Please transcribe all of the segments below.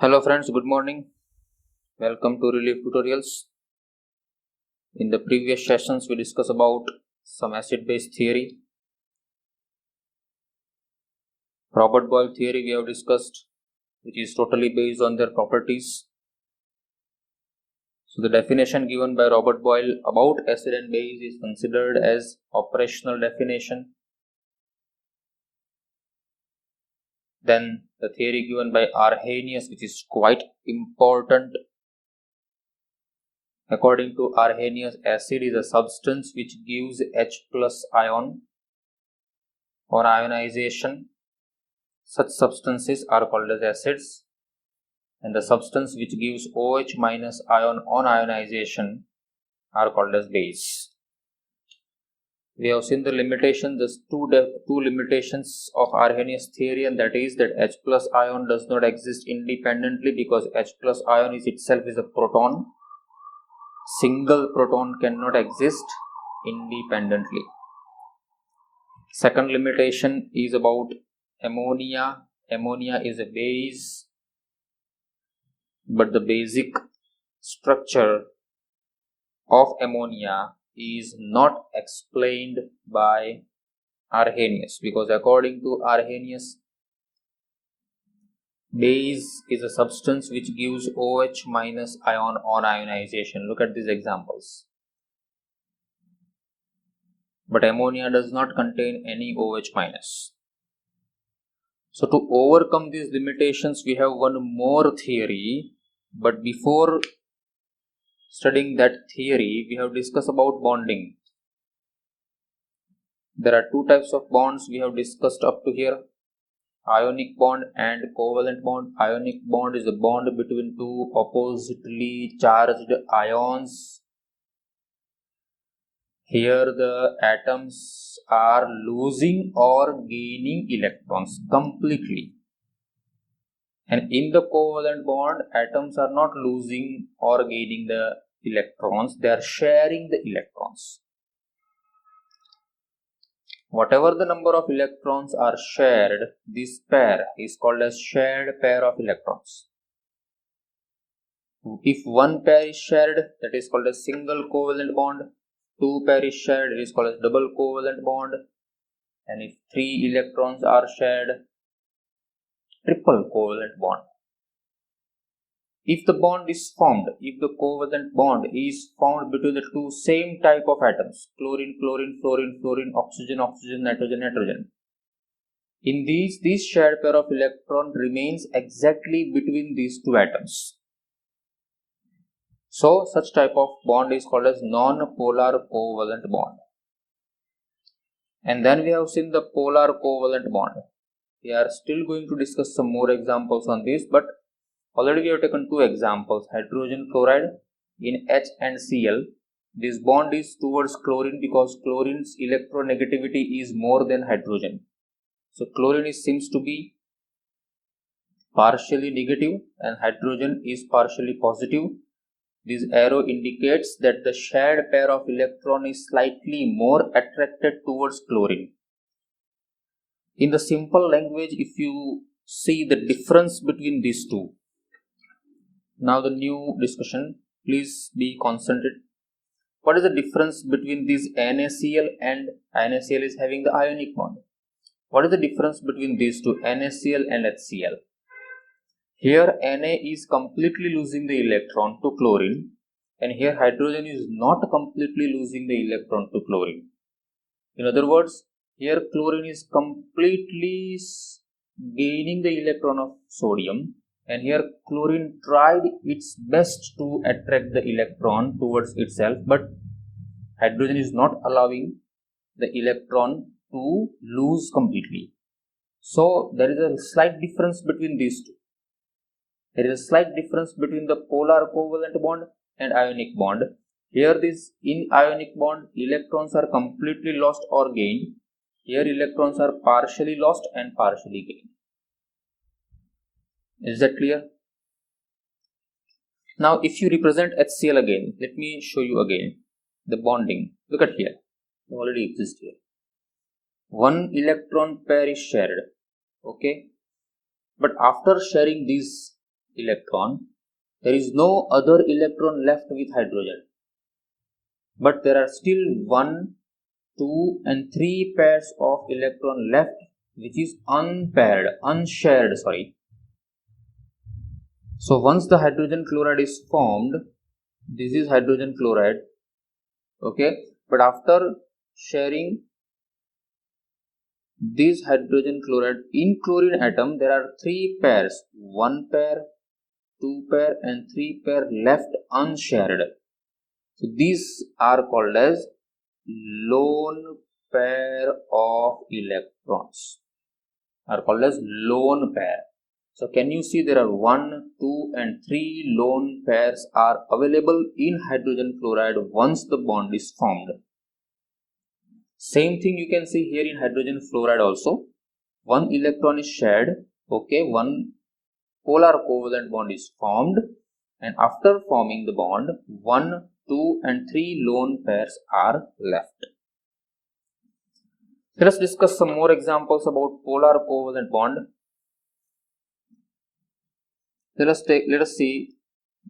Hello friends, good morning. Welcome to Relief Tutorials. In the previous sessions, we discussed about some acid-base theory. Robert Boyle theory we have discussed, which is totally based on their properties. So the definition given by Robert Boyle about acid and base is considered as operational definition. Then the theory given by Arrhenius, which is quite important. According to Arrhenius, acid is a substance which gives H plus ion or ionization. Such substances are called as acids, and the substance which gives OH minus ion on ionization are called as base. We have seen the limitations, the two limitations of Arrhenius theory, and that is that H plus ion does not exist independently because H plus ion is itself is a proton. Single proton cannot exist independently. Second limitation is about ammonia. Ammonia is a base, but the basic structure of ammonia is not explained by Arrhenius, because according to Arrhenius, base is a substance which gives OH minus ion on ionization. Look at these examples. But ammonia does not contain any OH minus. So to overcome these limitations, we have one more theory. But before studying that theory, we have discussed about bonding. There are two types of bonds we have discussed up to here: ionic bond and covalent bond. Ionic bond is a bond between two oppositely charged ions. Here the atoms are losing or gaining electrons completely. And in the covalent bond, atoms are not losing or gaining the electrons, they are sharing the electrons. Whatever the number of electrons are shared, this pair is called as shared pair of electrons. If one pair is shared, that is called a single covalent bond. Two pair is shared, it is called as double covalent bond. And if three electrons are shared, triple covalent bond. If the bond is formed, if the covalent bond is formed between the two same type of atoms, chlorine, chlorine, fluorine, fluorine, oxygen, oxygen, nitrogen, nitrogen, in this shared pair of electron remains exactly between these two atoms. So such type of bond is called as non-polar covalent bond. And then we have seen the polar covalent bond. We are still going to discuss some more examples on this, but already we have taken two examples: hydrogen chloride in H and Cl. This bond is towards chlorine because chlorine's electronegativity is more than hydrogen. So chlorine seems to be partially negative and hydrogen is partially positive. This arrow indicates that the shared pair of electron is slightly more attracted towards chlorine. In the simple language, if you see the difference between these two, now the new discussion, please be concentrated. What is the difference between this NaCl and NaCl is having the ionic bond? What is the difference between these two, NaCl and HCl? Here Na is completely losing the electron to chlorine, and here hydrogen is not completely losing the electron to chlorine. In other words, here chlorine is completely gaining the electron of sodium, and here chlorine tried its best to attract the electron towards itself, but hydrogen is not allowing the electron to lose completely. So there is a slight difference between these two. There is a slight difference between the polar covalent bond and ionic bond. Here this in ionic bond, electrons are completely lost or gained. Here electrons are partially lost and partially gained. Is that clear? Now if you represent HCl again, let me show you again the bonding. Look at here, it already exists here. One electron pair is shared, okay, but after sharing these electron, there is no other electron left with hydrogen. But there are still 1, 2 and 3 pairs of electron left which is unshared. So once the hydrogen chloride is formed, this is hydrogen chloride, okay, but after sharing this hydrogen chloride in chlorine atom, there are 3 pairs, 1 pair, 2 pair and 3 pair left unshared. So these are called as lone pair of electrons, are called as lone pair. So can you see there are 1, 2 and 3 lone pairs are available in hydrogen chloride once the bond is formed. Same thing you can see here in hydrogen fluoride also. 1 electron is shared, okay, 1 polar covalent bond is formed, and after forming the bond, 1, 2 and 3 lone pairs are left. Let us discuss some more examples about polar covalent bond. Let us see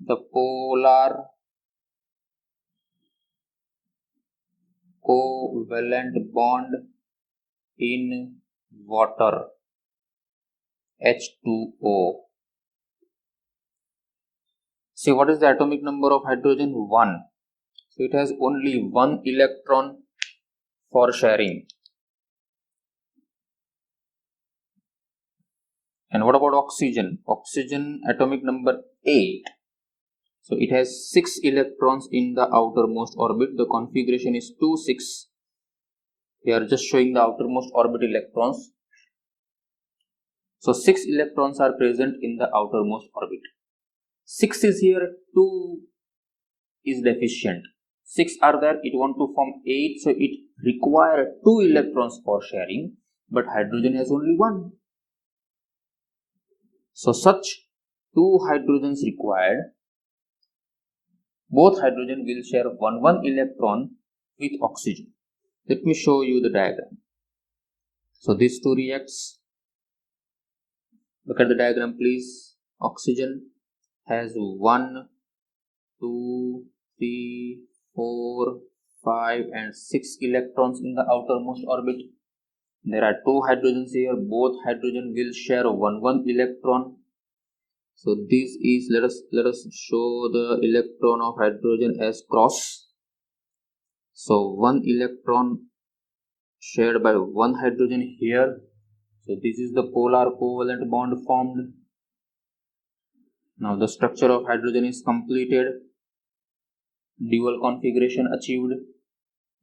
the polar covalent bond in water, H2O. See, what is the atomic number of hydrogen? 1. So it has only 1 electron for sharing. And what about oxygen? Oxygen atomic number 8. So it has 6 electrons in the outermost orbit. The configuration is 2, 6. We are just showing the outermost orbit electrons. So 6 electrons are present in the outermost orbit. 6 is here, 2 is deficient. 6 are there, it want to form 8, so it requires 2 electrons for sharing, but hydrogen has only 1. So such 2 hydrogens required. Both hydrogen will share 1 electron with oxygen. Let me show you the diagram. So these two reacts. Look at the diagram please. Oxygen has 1, 2, 3, 4, 5 and 6 electrons in the outermost orbit. There are 2 hydrogens here. Both hydrogen will share 1 electron. So this is, let us show the electron of hydrogen as cross. So 1 electron shared by 1 hydrogen here. So this is the polar covalent bond formed. Now the structure of hydrogen is completed. Dual configuration achieved.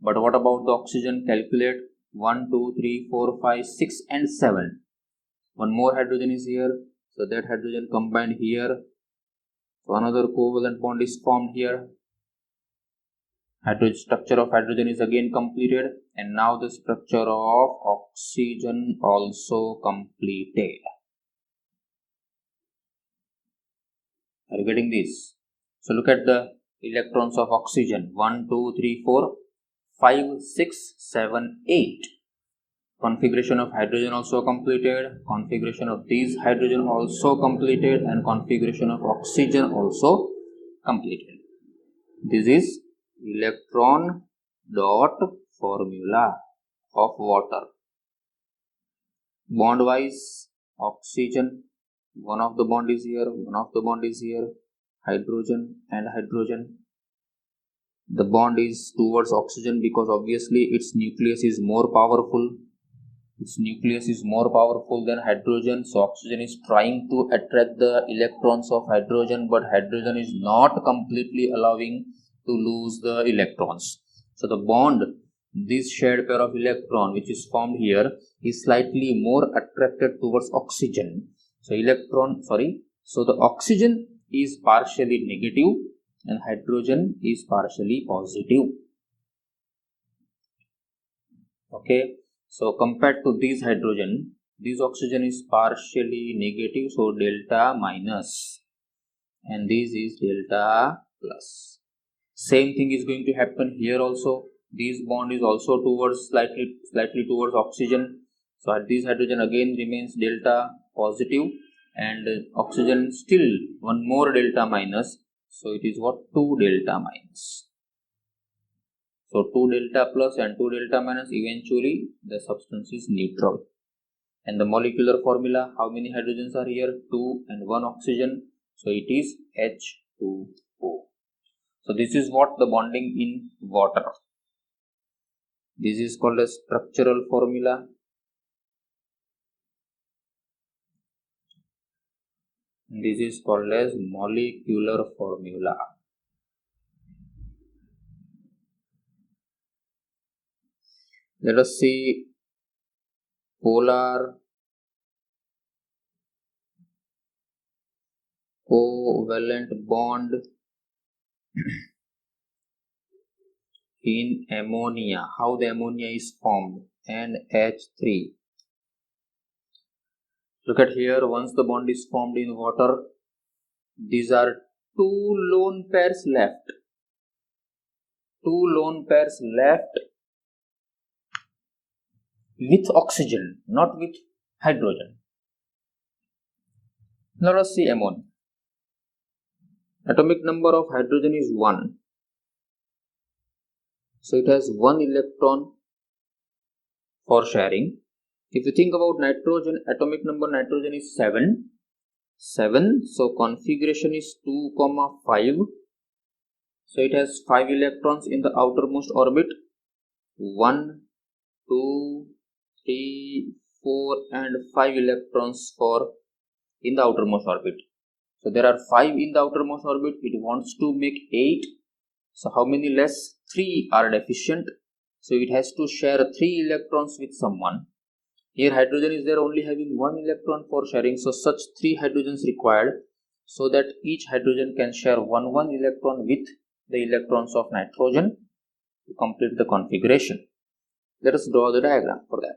But what about the oxygen? Calculate 1, 2, 3, 4, 5, 6 and 7. 1 more hydrogen is here. So that hydrogen combined here. So another covalent bond is formed here. Structure of hydrogen is again completed, and now the structure of oxygen also completed. Are you getting this? So look at the electrons of oxygen. 1, 2, 3, 4, 5, 6, 7, 8. Configuration of hydrogen also completed. Configuration of these hydrogen also completed, and configuration of oxygen also completed. This is electron dot formula of water. Bond wise, oxygen, one of the bond is here, one of the bond is here, hydrogen and hydrogen. The bond is towards oxygen because obviously its nucleus is more powerful. Its nucleus is more powerful than hydrogen, so oxygen is trying to attract the electrons of hydrogen, but hydrogen is not completely allowing to lose the electrons. So the bond, this shared pair of electron which is formed here, is slightly more attracted towards oxygen. So so the oxygen is partially negative and hydrogen is partially positive. Okay. So compared to this hydrogen, this oxygen is partially negative, so delta minus, and this is delta plus. Same thing is going to happen here also. This bond is also towards slightly towards oxygen. So this hydrogen again remains delta positive, and oxygen still one more delta minus, so it is what, 2 delta minus. So 2 delta plus and 2 delta minus, eventually the substance is neutral. And the molecular formula, how many hydrogens are here? 2 and 1 oxygen, so it is H2O. So this is what the bonding in water. This is called as structural formula. This is called as molecular formula. Let us see polar covalent bond in ammonia. How the ammonia is formed? NH3. Look at here, once the bond is formed in water, these are 2 lone pairs left. 2 lone pairs left with oxygen, not with hydrogen. Let us see ammonia. Atomic number of hydrogen is 1. So it has 1 electron for sharing. If you think about nitrogen, atomic number nitrogen is 7. 7. So configuration is 2, 5. So it has 5 electrons in the outermost orbit. 1, 2, 3, 4 and 5 electrons for in the outermost orbit. So there are 5 in the outermost orbit. It wants to make 8. So how many less? 3 are deficient. So it has to share 3 electrons with someone. Here hydrogen is there only having 1 electron for sharing. So such 3 hydrogens required, so that each hydrogen can share 1 electron with the electrons of nitrogen to complete the configuration. Let us draw the diagram for that.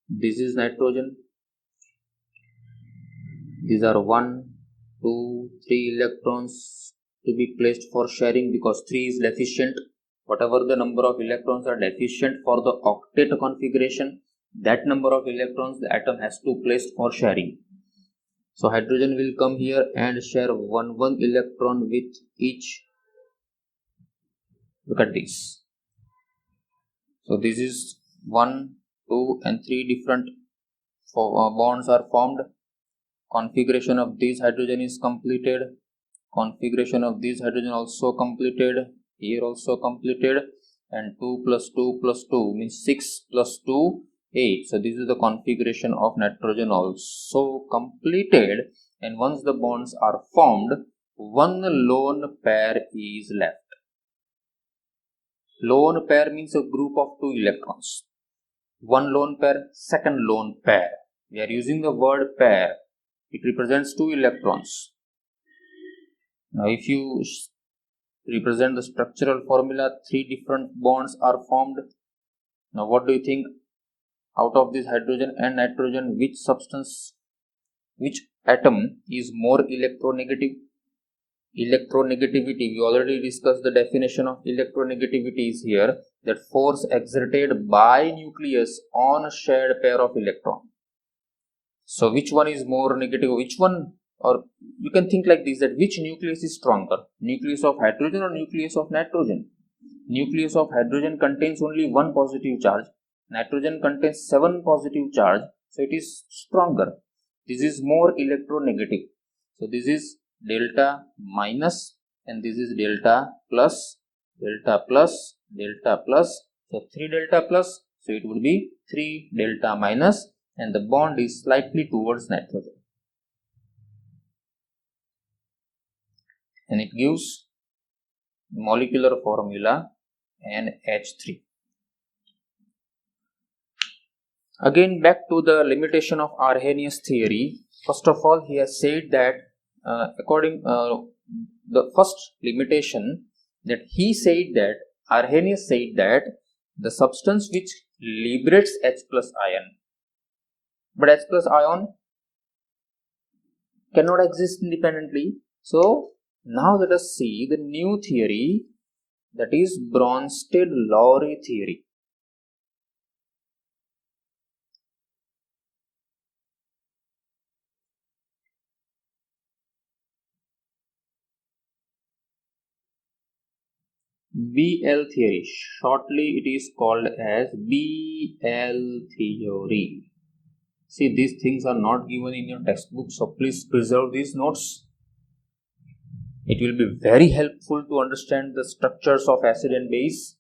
This is nitrogen. These are 1, 2, 3 electrons to be placed for sharing, because 3 is deficient. Whatever the number of electrons are deficient for the octet configuration, that number of electrons the atom has to place for sharing. So hydrogen will come here and share 1 electron with each. Look at this. So this is 1, 2 and 3 different bonds are formed. Configuration of this hydrogen is completed. Configuration of this hydrogen also completed. Here also completed. And 2 plus 2 plus 2 means 6 plus 2, 8. So this is the configuration of nitrogen also completed. And once the bonds are formed, 1 lone pair is left. Lone pair means a group of 2 electrons. 1 lone pair, second lone pair. We are using the word pair. It represents 2 electrons. Now if you represent the structural formula, 3 different bonds are formed. Now what do you think? Out of this hydrogen and nitrogen, which substance, which atom is more electronegative? Electronegativity, we already discussed the definition of electronegativity is here, that force exerted by nucleus on a shared pair of electrons. So which one is more negative? Which one, or you can think like this, that which nucleus is stronger? Nucleus of hydrogen or nucleus of nitrogen? Nucleus of hydrogen contains only 1 positive charge. Nitrogen contains 7 positive charge. So it is stronger. This is more electronegative. So this is delta minus and this is delta plus, delta plus, delta plus. So 3 delta plus. So it would be 3 delta minus. And the bond is slightly towards nitrogen, and it gives molecular formula NH3. Again, back to the limitation of Arrhenius theory. First of all, he has said that the first limitation, that he said that Arrhenius said that the substance which liberates H plus ion, but H plus ion cannot exist independently. So now let us see the new theory, that is Bronsted-Lowry theory. BL theory. Shortly it is called as BL theory. See, these things are not given in your textbook, so please preserve these notes. It will be very helpful to understand the structures of acid and base.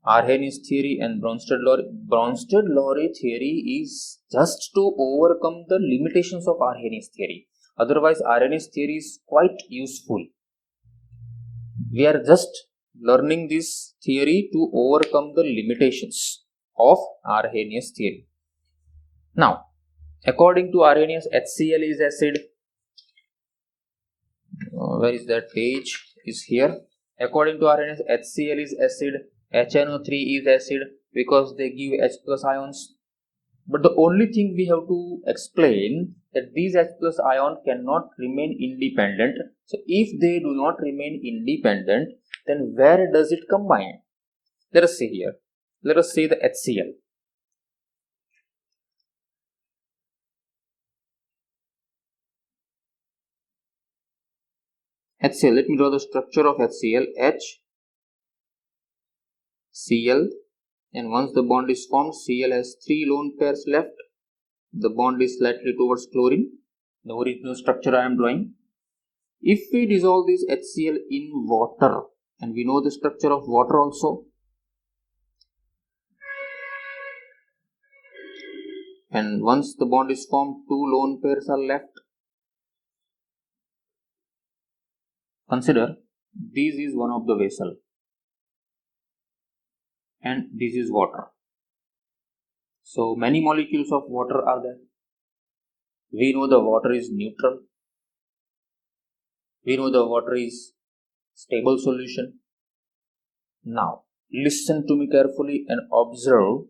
Arrhenius theory and Bronsted-Lowry. Bronsted-Lowry theory is just to overcome the limitations of Arrhenius theory. Otherwise, Arrhenius theory is quite useful. We are just learning this theory to overcome the limitations of Arrhenius theory. Now, according to Arrhenius, HCl is acid. Where is that page? Is here. According to Arrhenius, HCl is acid. HNO3 is acid because they give H plus ions. But the only thing we have to explain that these H plus ion cannot remain independent. So if they do not remain independent, then where does it combine? Let us see here. Let us see the HCl. HCl, let me draw the structure of HCl. H, Cl, and once the bond is formed, Cl has 3 lone pairs left. The bond is slightly towards chlorine, the original structure I am drawing. If we dissolve this HCl in water, and we know the structure of water also, and once the bond is formed, 2 lone pairs are left. Consider this is one of the vessel and this is water. So many molecules of water are there. We know the water is neutral. We know the water is stable solution. Now listen to me carefully and observe.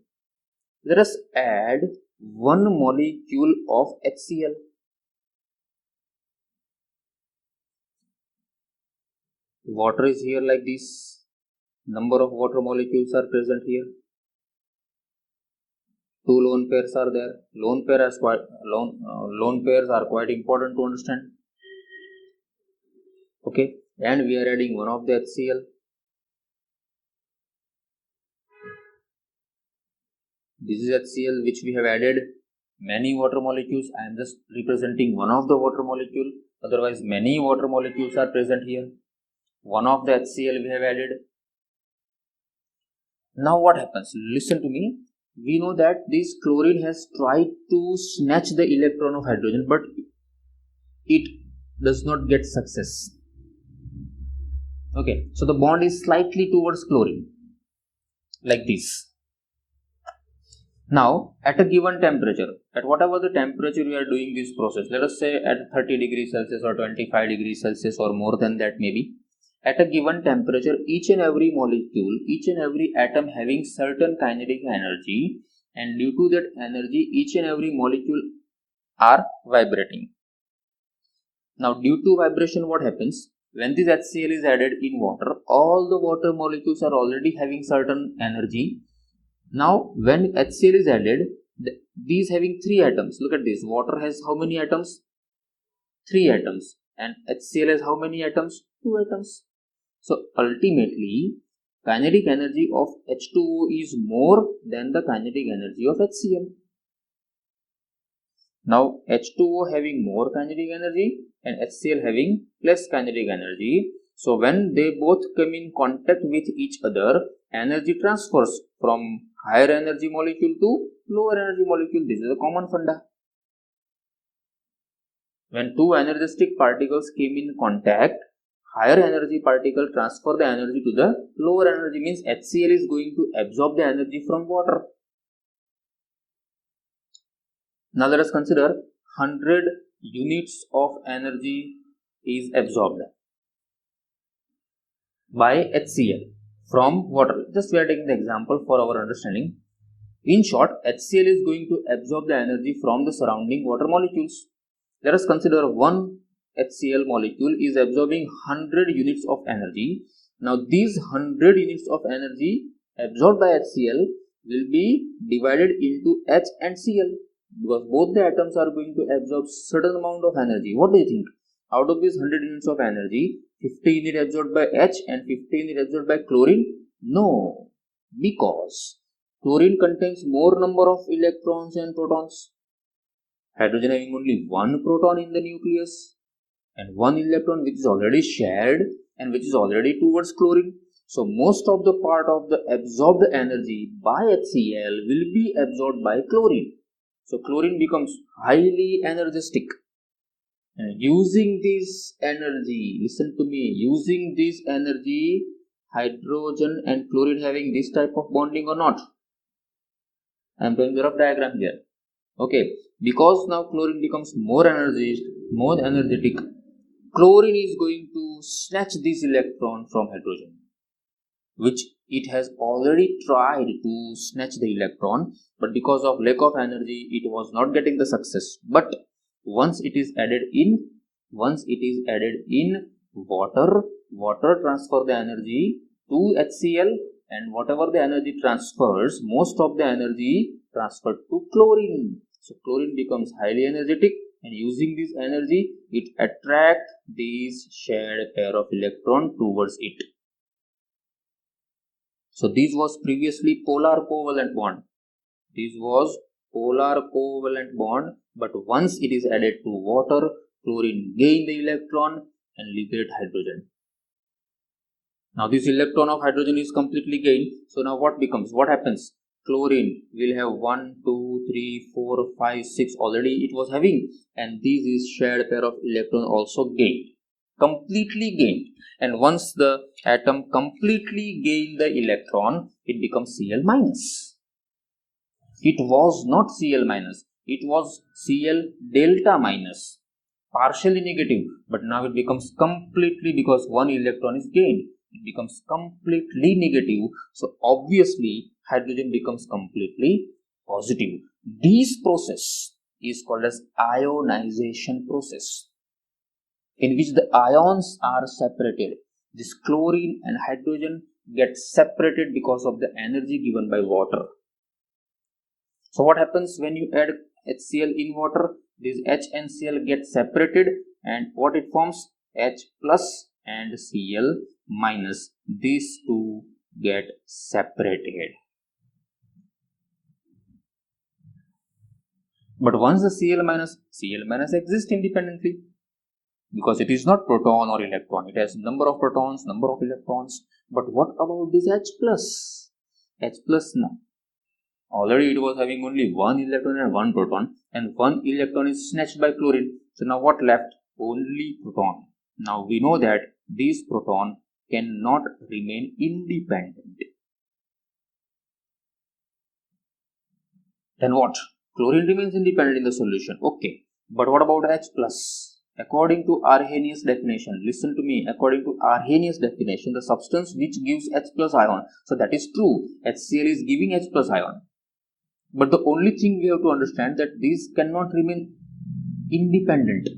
Let us add one molecule of HCl. Water is here like this. Number of water molecules are present here. 2 lone pairs are there. Lone pairs are quite important to understand. Okay, and we are adding one of the HCl. This is HCl which we have added. Many water molecules. I am just representing one of the water molecule. Otherwise, many water molecules are present here. One of the HCl we have added. Now what happens? Listen to me. We know that this chlorine has tried to snatch the electron of hydrogen, but it does not get success. Okay, so the bond is slightly towards chlorine, like this. Now, at a given temperature, at whatever the temperature we are doing this process, let us say at 30 degrees Celsius or 25 degrees Celsius or more than that maybe, at a given temperature, each and every molecule, each and every atom having certain kinetic energy, and due to that energy, each and every molecule are vibrating. Now, due to vibration, what happens? When this HCl is added in water, all the water molecules are already having certain energy. Now, when HCl is added, these having 3 atoms. Look at this. Water has how many atoms? 3 atoms. And HCl has how many atoms? 2 atoms. So ultimately, kinetic energy of H2O is more than the kinetic energy of HCl. Now H2O having more kinetic energy and HCl having less kinetic energy. So when they both come in contact with each other, energy transfers from higher energy molecule to lower energy molecule. This is a common funda. When two energetic particles came in contact, higher energy particle transfer the energy to the lower energy, means HCl is going to absorb the energy from water. Now let us consider 100 units of energy is absorbed by HCl from water. Just we are taking the example for our understanding. In short, HCl is going to absorb the energy from the surrounding water molecules. Let us consider one HCl molecule is absorbing 100 units of energy. Now these 100 units of energy absorbed by HCl will be divided into H and Cl, because both the atoms are going to absorb certain amount of energy. What do you think? Out of these 100 units of energy, 50 unit absorbed by H and 50 unit absorbed by chlorine? No, because chlorine contains more number of electrons and protons. Hydrogen having only one proton in the nucleus and one electron which is already shared and which is already towards chlorine. So most of the part of the absorbed energy by HCl will be absorbed by chlorine. So chlorine becomes highly energetic. And using this energy, listen to me, using this energy, hydrogen and chlorine having this type of bonding or not? I am drawing the rough diagram here. Okay, because now chlorine becomes more energetic, chlorine is going to snatch this electron from hydrogen, which it has already tried to snatch the electron, but because of lack of energy, it was not getting the success. But once it is added in water transfer the energy to HCl, and whatever the energy transfers, most of the energy transferred to chlorine. So chlorine becomes highly energetic, and using this energy, it attracts this shared pair of electron towards it. So this was previously polar covalent bond. This was polar covalent bond, but once it is added to water, chlorine gain the electron and liberate hydrogen. Now this electron of hydrogen is completely gained. So now what happens? Chlorine will have 1, 2, 3, 4, 5, 6 already it was having, and this is shared pair of electron also gained, completely gained. And once the atom completely gained the electron, it becomes Cl minus. It was not Cl minus, it was Cl delta minus, partially negative, but now it becomes completely, because one electron is gained, it becomes completely negative. So obviously hydrogen becomes completely positive. This process is called as ionization process, in which the ions are separated. This chlorine and hydrogen get separated because of the energy given by water. So what happens when you add HCl in water? This H and Cl get separated, and what it forms? H plus and Cl minus. These two get separated. But once the Cl minus exists independently, because it is not proton or electron. It has number of protons, number of electrons. But what about this H plus? H plus now. Already it was having only one electron and one proton, and one electron is snatched by chlorine. So now what left? Only proton. Now we know that this proton cannot remain independent. Then what? Chlorine remains independent in the solution. Okay. But what about H plus? According to Arrhenius definition, listen to me, according to Arrhenius definition, the substance which gives H plus ion, so that is true, HCl is giving H plus ion. But the only thing we have to understand that these cannot remain independent.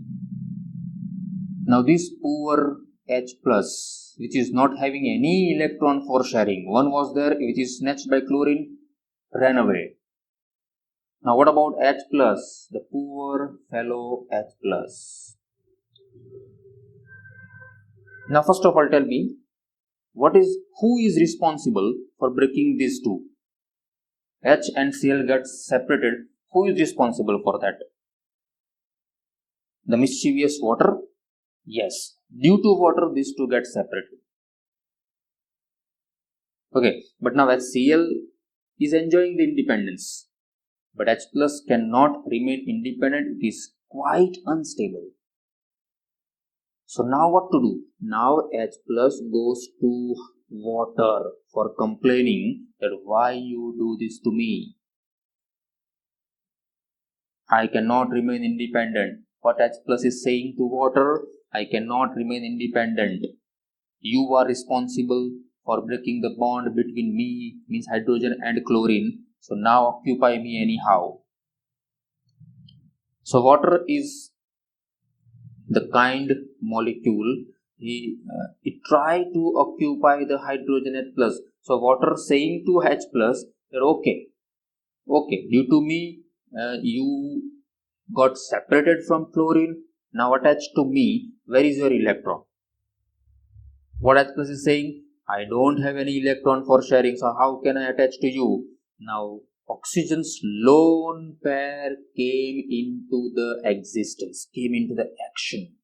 Now this poor H plus, which is not having any electron for sharing, one was there which is snatched by chlorine, ran away. Now what about H plus, the poor fellow H plus? Now first of all tell me, who is responsible for breaking these two? H and Cl get separated. Who is responsible for that? The mischievous water? Yes. Due to water, these two get separated. Okay. But now HCl is enjoying the independence. But H plus cannot remain independent. It is quite unstable. So now what to do? Now H plus goes to water for complaining that why you do this to me. I cannot remain independent. What H plus is saying to water, I cannot remain independent. You are responsible for breaking the bond between me, means hydrogen and chlorine. So now occupy me anyhow. So water is the kind molecule. It try to occupy the hydrogen H plus. So water saying to H plus that okay, due to me you got separated from chlorine. Now attached to me, where is your electron? What H plus is saying? I don't have any electron for sharing, so how can I attach to you? Now oxygen's lone pair came into the existence, came into the action.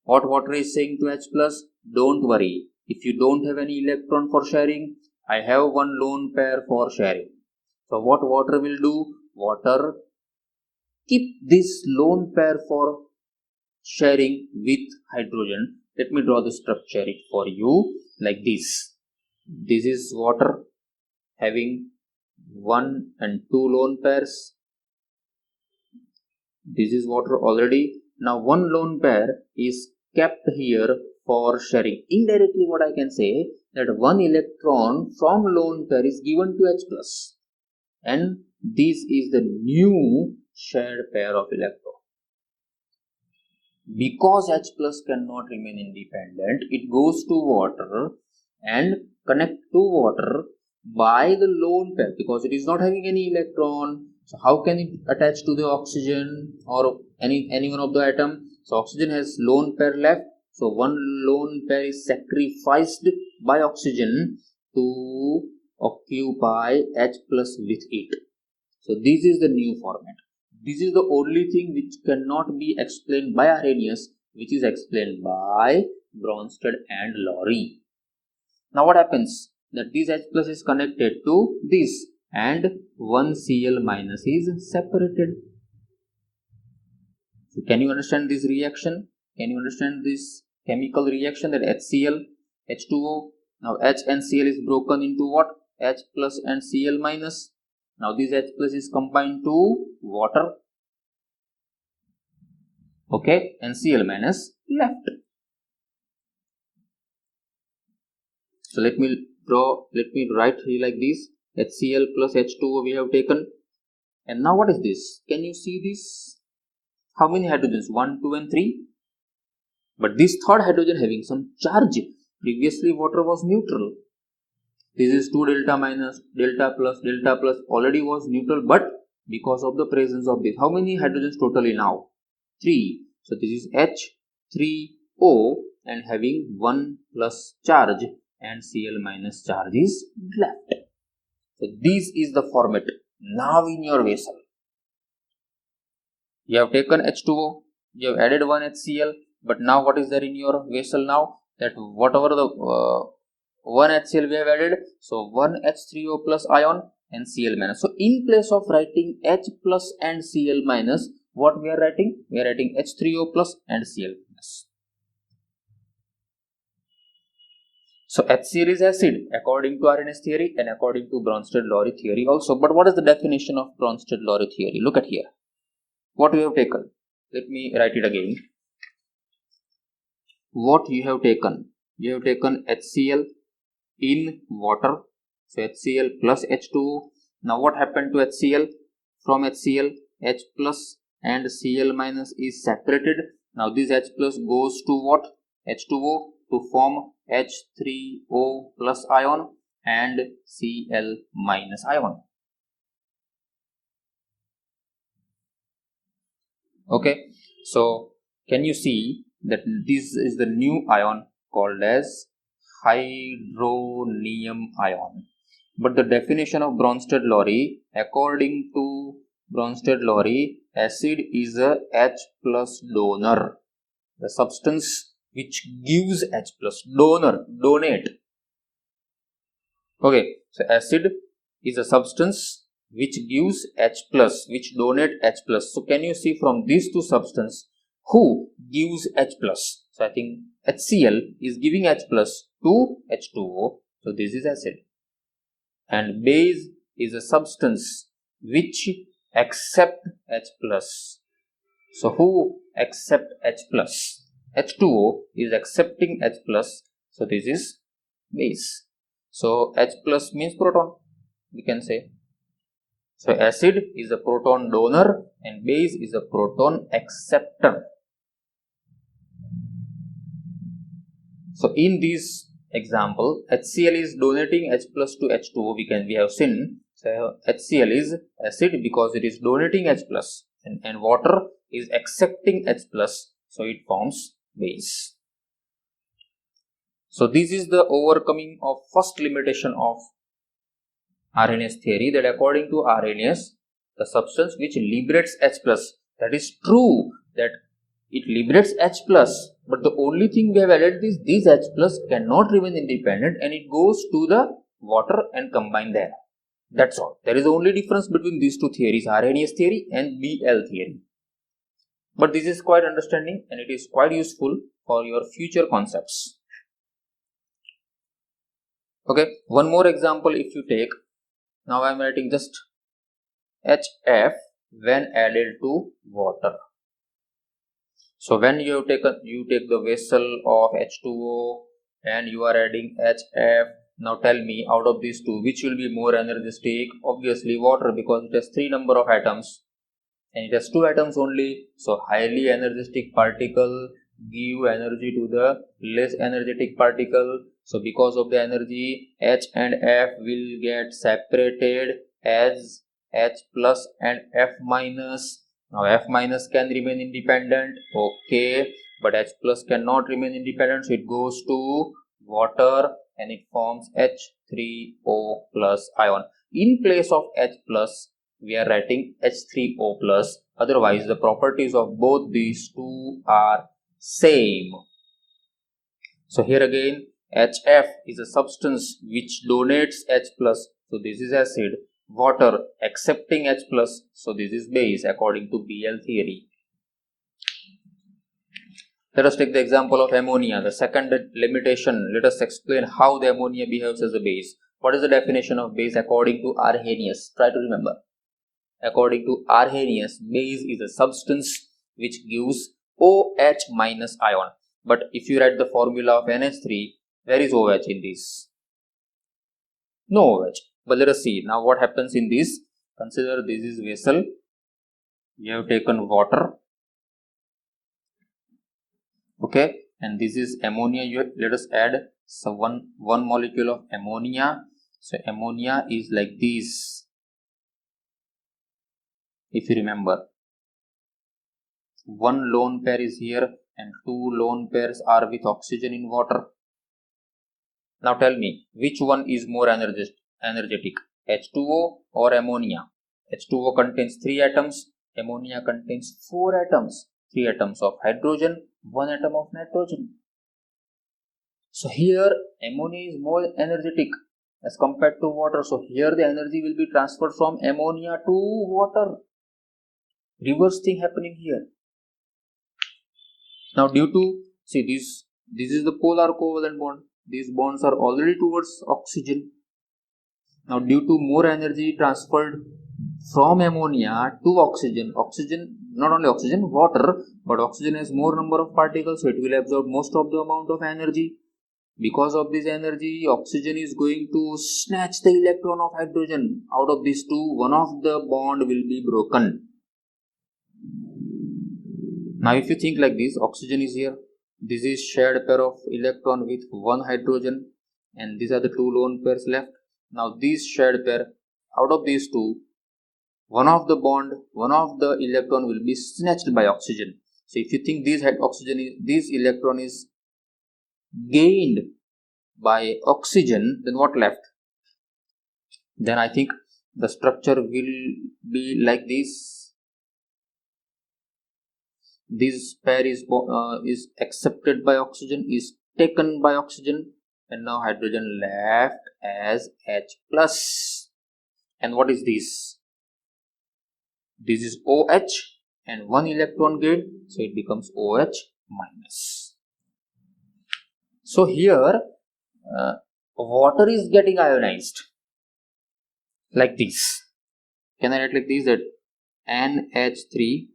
What water is saying to H plus? Don't worry. If you don't have any electron for sharing, I have one lone pair for sharing. So what water will do? Water keep this lone pair for sharing with hydrogen. Let me draw the structure for you like this. This is water having 1 and 2 lone pairs. This is water already. Now one lone pair is kept here for sharing. Indirectly what I can say that one electron from lone pair is given to H plus, and this is the new shared pair of electron. Because H plus cannot remain independent, it goes to water and connect to water by the lone pair because it is not having any electron. So how can it attach to the oxygen or any one of the atom? So oxygen has lone pair left. So one lone pair is sacrificed by oxygen to occupy H plus with it. So this is the new format. This is the only thing which cannot be explained by Arrhenius, which is explained by Bronsted and Lowry. Now what happens? That this H plus is connected to this and one Cl minus is separated. So can you understand this reaction? Can you understand this chemical reaction that HCl, H2O, now H and Cl is broken into what? H plus and Cl minus. Now this H plus is combined to water, okay, and Cl minus left. So let me write here like this. HCl plus H2O we have taken. And now what is this? Can you see this? How many hydrogens? 1, 2 and 3. But this third hydrogen having some charge. Previously water was neutral. This is 2 delta minus, delta plus already was neutral, but because of the presence of this. How many hydrogens totally now? 3. So this is H3O and having 1 plus charge and Cl minus charge is left. So this is the format. Now in your vessel, you have taken H2O, you have added 1 HCl, but now what is there in your vessel now? That whatever the 1 HCl we have added, so 1 H3O plus ion and Cl minus. So in place of writing H plus and Cl minus, what we are writing? We are writing H3O plus and Cl minus. So HCl is acid according to Arrhenius theory and according to Bronsted-Lowry theory also. But what is the definition of Bronsted-Lowry theory? Look at here. What we have taken? Let me write it again. What you have taken? You have taken HCl in water. So HCl plus H2O. Now what happened to HCl? From HCl, H plus and Cl minus is separated. Now this H plus goes to what? H2O to form H3O plus ion and Cl minus ion. Okay, so can you see that this is the new ion called as hydronium ion? But the definition of Bronsted-Lowry, according to Bronsted-Lowry, acid is a H plus donor. The substance which gives H plus, donate. Okay, so acid is a substance which gives H plus, which donate H plus. So can you see from these two substances who gives H plus? So I think HCl is giving H plus to H2O. So this is acid. And base is a substance which accept H plus. So who accept H plus? H2O is accepting H plus. So this is base. So H plus means proton, we can say. So acid is a proton donor and base is a proton acceptor. So in this example, HCl is donating H plus to H2O. We have seen. So HCl is acid because it is donating H plus, and water is accepting H plus. So it forms base. So this is the overcoming of first limitation of Arrhenius theory, that according to Arrhenius, the substance which liberates H plus, that is true that it liberates H plus, but the only thing we have added is this H plus cannot remain independent and it goes to the water and combine there. That's all. There is only difference between these two theories, Arrhenius theory and BL theory. But this is quite understanding and it is quite useful for your future concepts. Okay, one more example if you take. Now I am writing just HF when added to water. So when you take the vessel of H2O and you are adding HF. Now tell me, out of these two, which will be more energetic? Obviously water, because it has 3 number of atoms and it has 2 atoms only. So highly energetic particle give energy to the less energetic particle. So because of the energy, H and F will get separated as H plus and F minus. Now F minus can remain independent, okay, but H plus cannot remain independent, so it goes to water and it forms H3O plus ion. In place of H plus, we are writing H3O plus. Otherwise, the properties of both these two are same. So here again, HF is a substance which donates H plus. So this is acid. Water accepting H plus. So this is base according to BL theory. Let us take the example of ammonia. The second limitation, let us explain how the ammonia behaves as a base. What is the definition of base according to Arrhenius? Try to remember. According to Arrhenius, base is a substance which gives OH minus ion. But if you write the formula of NH3, where is OH in this? No OH. But let us see now what happens in this. Consider this is vessel. We have taken water. Okay, and this is ammonia. Let us add one molecule of ammonia. So ammonia is like this. If you remember, one lone pair is here and 2 lone pairs are with oxygen in water. Now tell me, which one is more energetic, H2O or ammonia? H2O contains 3 atoms, ammonia contains 4 atoms, 3 atoms of hydrogen, 1 atom of nitrogen. So here ammonia is more energetic as compared to water. So here the energy will be transferred from ammonia to water. Reverse thing happening here. Now due to, see this is the polar covalent bond. These bonds are already towards oxygen. Now due to more energy transferred from ammonia to oxygen, not only oxygen, water, but oxygen has more number of particles, so it will absorb most of the amount of energy. Because of this energy, oxygen is going to snatch the electron of hydrogen. Out of these two, one of the bond will be broken. Now if you think like this, oxygen is here, this is shared pair of electron with 1 hydrogen, and these are the 2 lone pairs left. Now this shared pair, out of these two, one of the electron will be snatched by oxygen. So if you think this electron is gained by oxygen, then what left? Then I think the structure will be like this. This pair is accepted by oxygen, is taken by oxygen, and now hydrogen left as H plus. And what is this? This is OH and 1 electron gained, so it becomes OH minus. So here water is getting ionized like this. Can I write like this, that NH3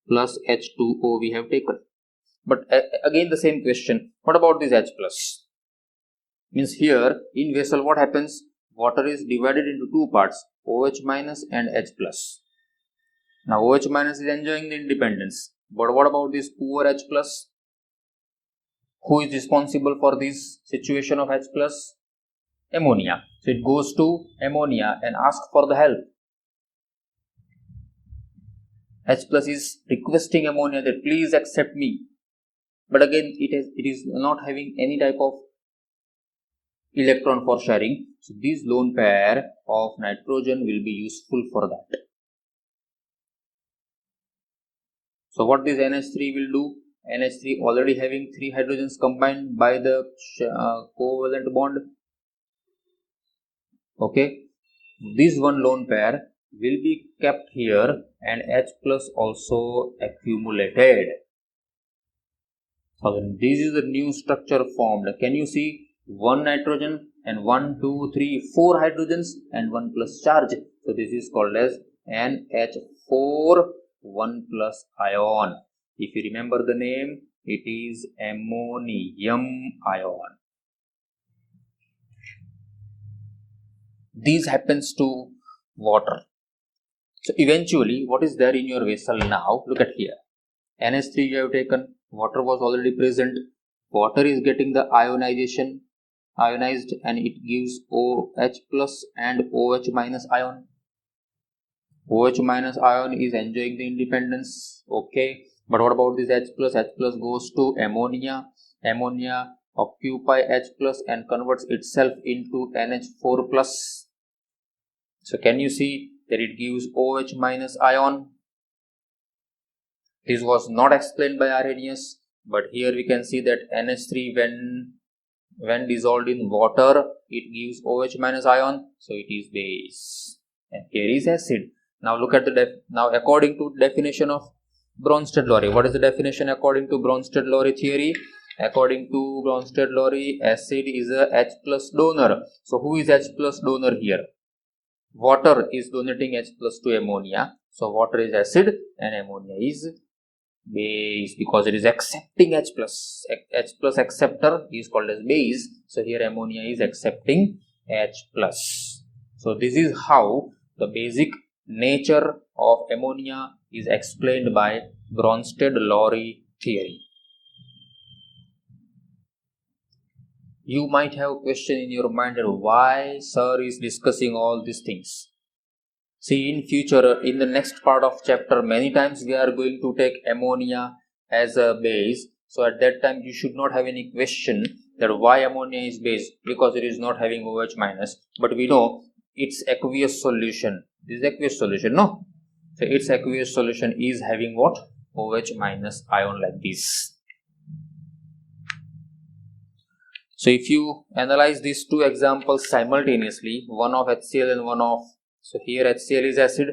plus H2O we have taken? But again the same question, what about this H plus? Means here in vessel what happens? Water is divided into 2 parts, OH minus and H plus. Now OH minus is enjoying the independence, but what about this poor H plus? Who is responsible for this situation of H plus? Ammonia. So it goes to ammonia and asks for the help. H plus is requesting ammonia that please accept me. but again it is not having any type of electron for sharing. So this lone pair of nitrogen will be useful for that. So what this NH3 will do? NH3 already having 3 hydrogens combined by the covalent bond. Okay, this one lone pair will be kept here and H plus also accumulated. So this is the new structure formed. Can you see 1 nitrogen and 1, 2, 3, 4 hydrogens and 1 plus charge. So this is called as NH4 1 plus ion. If you remember the name, it is ammonium ion. This happens to water. So eventually, what is there in your vessel now? Look at here. NH3 you have taken, water was already present. Water is getting the ionized and it gives OH plus and OH minus ion. OH minus ion is enjoying the independence. Okay. But what about this H plus? H plus goes to ammonia. Ammonia occupy H plus and converts itself into NH4 plus. So can you see that it gives OH minus ion? This was not explained by Arrhenius, but here we can see that NH3 when dissolved in water, it gives OH minus ion, so it is base. And here is acid. Now look at the now according to definition of Bronsted-Lowry. What is the definition according to Bronsted-Lowry theory? According to Bronsted-Lowry, acid is a H plus donor. So who is H plus donor here? Water is donating H plus to ammonia. So water is acid and ammonia is base because it is accepting H plus. H plus acceptor is called as base. So here ammonia is accepting H plus. So this is how the basic nature of ammonia is explained by Bronsted-Lowry theory. You might have a question in your mind that why sir is discussing all these things. See, in future, in the next part of chapter, many times we are going to take ammonia as a base. So at that time, you should not have any question that why ammonia is base, because it is not having OH minus. But we know its aqueous solution. This is aqueous solution, no? So its aqueous solution is having what? OH minus ion like this. So if you analyze these two examples simultaneously, one of HCl and one of, so here HCl is acid,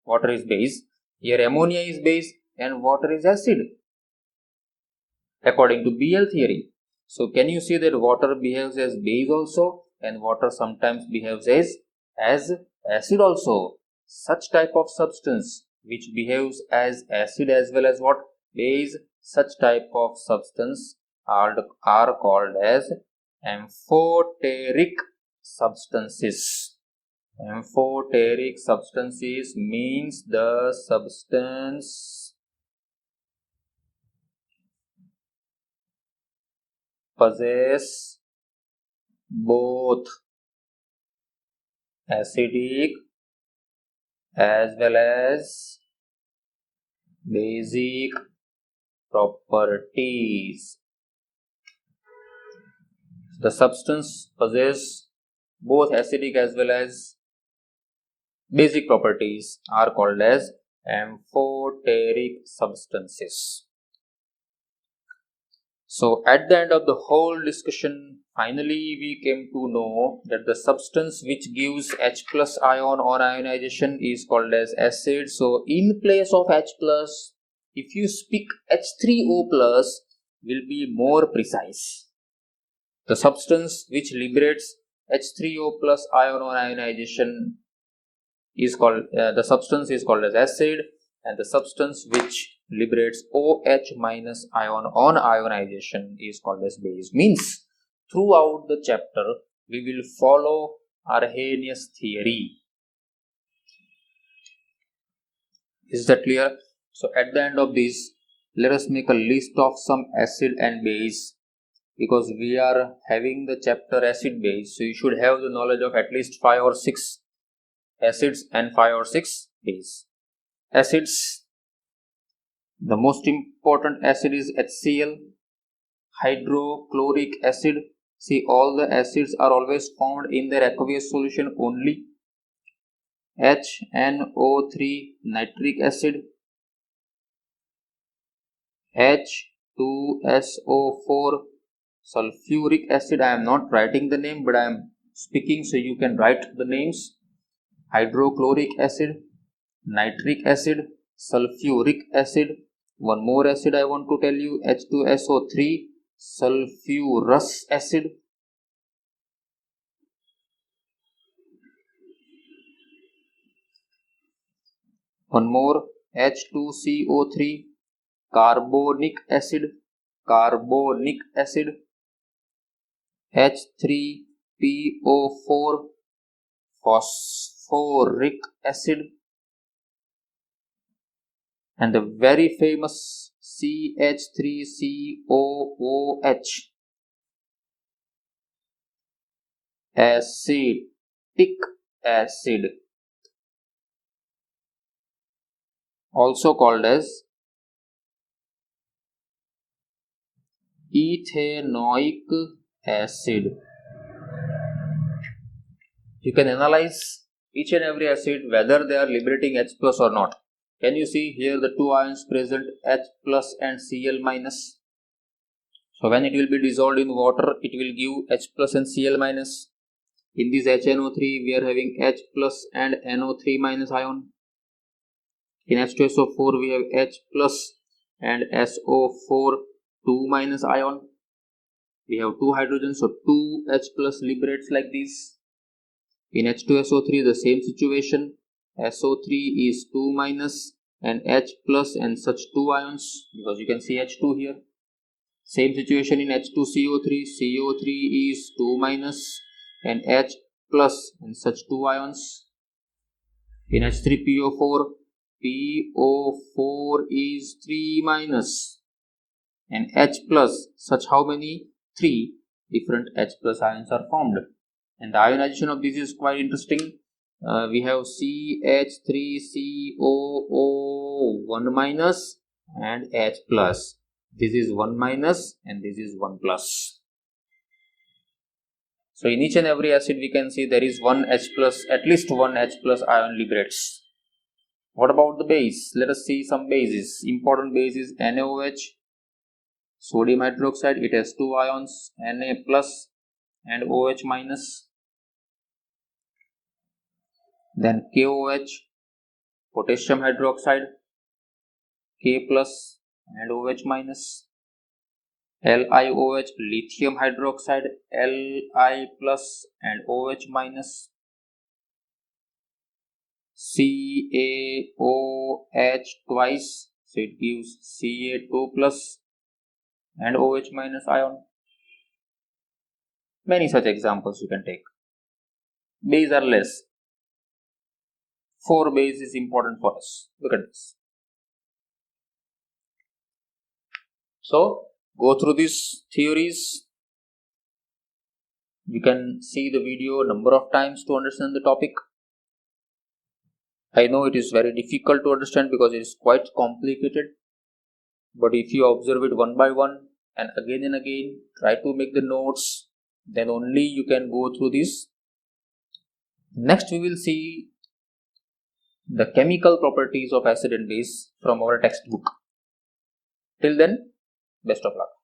water is base, here ammonia is base and water is acid according to BL theory. So can you see that water behaves as base also and water sometimes behaves as acid also. Such type of substance which behaves as acid as well as what? Base, such type of substance are called as amphoteric substances. Amphoteric substances means the substance possess both acidic as well as basic properties. The substance possess both acidic as well as basic properties are called as amphoteric substances. So at the end of the whole discussion, finally we came to know that the substance which gives H plus ion on ionization is called as acid. So in place of H plus, if you speak H3O plus will be more precise. The substance which liberates H3O plus ion on ionization is called, the substance is called as acid, and the substance which liberates OH minus ion on ionization is called as base. Means throughout the chapter we will follow Arrhenius theory. Is that clear? So at the end of this, let us make a list of some acid and base, because we are having the chapter acid base, so you should have the knowledge of at least 5 or 6 acids and 5 or 6 base. Acids, The most important acid is HCl, hydrochloric acid. See, all the acids are always found in their aqueous solution only. HNO3 nitric acid, H2SO4 sulfuric acid. I am not writing the name, but I am speaking so you can write the names. Hydrochloric acid, nitric acid, sulfuric acid. One more acid I want to tell you, H2SO3 sulfurous acid. One more, H2CO3 carbonic acid, H3PO4 phosphoric acid, and the very famous CH3COOH acetic acid, also called as ethanoic acid. You can analyze each and every acid whether they are liberating H plus or not. Can you see here the two ions present, H plus and Cl minus? So when it will be dissolved in water, it will give H plus and Cl minus. In this HNO3, we are having H plus and NO3 minus ion. In H2SO4, we have H plus and SO4 2 minus ion. We have two hydrogens, so 2 H plus liberates like this. In H2SO3, the same situation. SO3 is 2 minus and H plus and such two ions, because you can see H2 here. Same situation in H2CO3. CO3 is 2 minus and H plus and such two ions. In H3PO4, PO4 is 3 minus and H plus, such how many? 3 different H plus ions are formed. And the ionization of this is quite interesting. We have CH3COO 1 minus and H plus. This is 1 minus and this is 1 plus. So in each and every acid we can see there is one H plus, at least one H plus ion liberates. What about the base? Let us see some bases. Important base is NaOH, sodium hydroxide. It has two ions, Na plus and OH minus. Then KOH, potassium hydroxide, K plus and OH minus. LiOH, lithium hydroxide, Li plus and OH minus. CaOH twice, so it gives Ca2 plus and OH minus ion. Many such examples you can take. Base are less. 4 base is important for us. Look at this. So go through these theories. You can see the video number of times to understand the topic. I know it is very difficult to understand because it is quite complicated. But if you observe it one by one and again, try to make the notes, then only you can go through this. Next we will see the chemical properties of acid and base from our textbook. Till then, best of luck.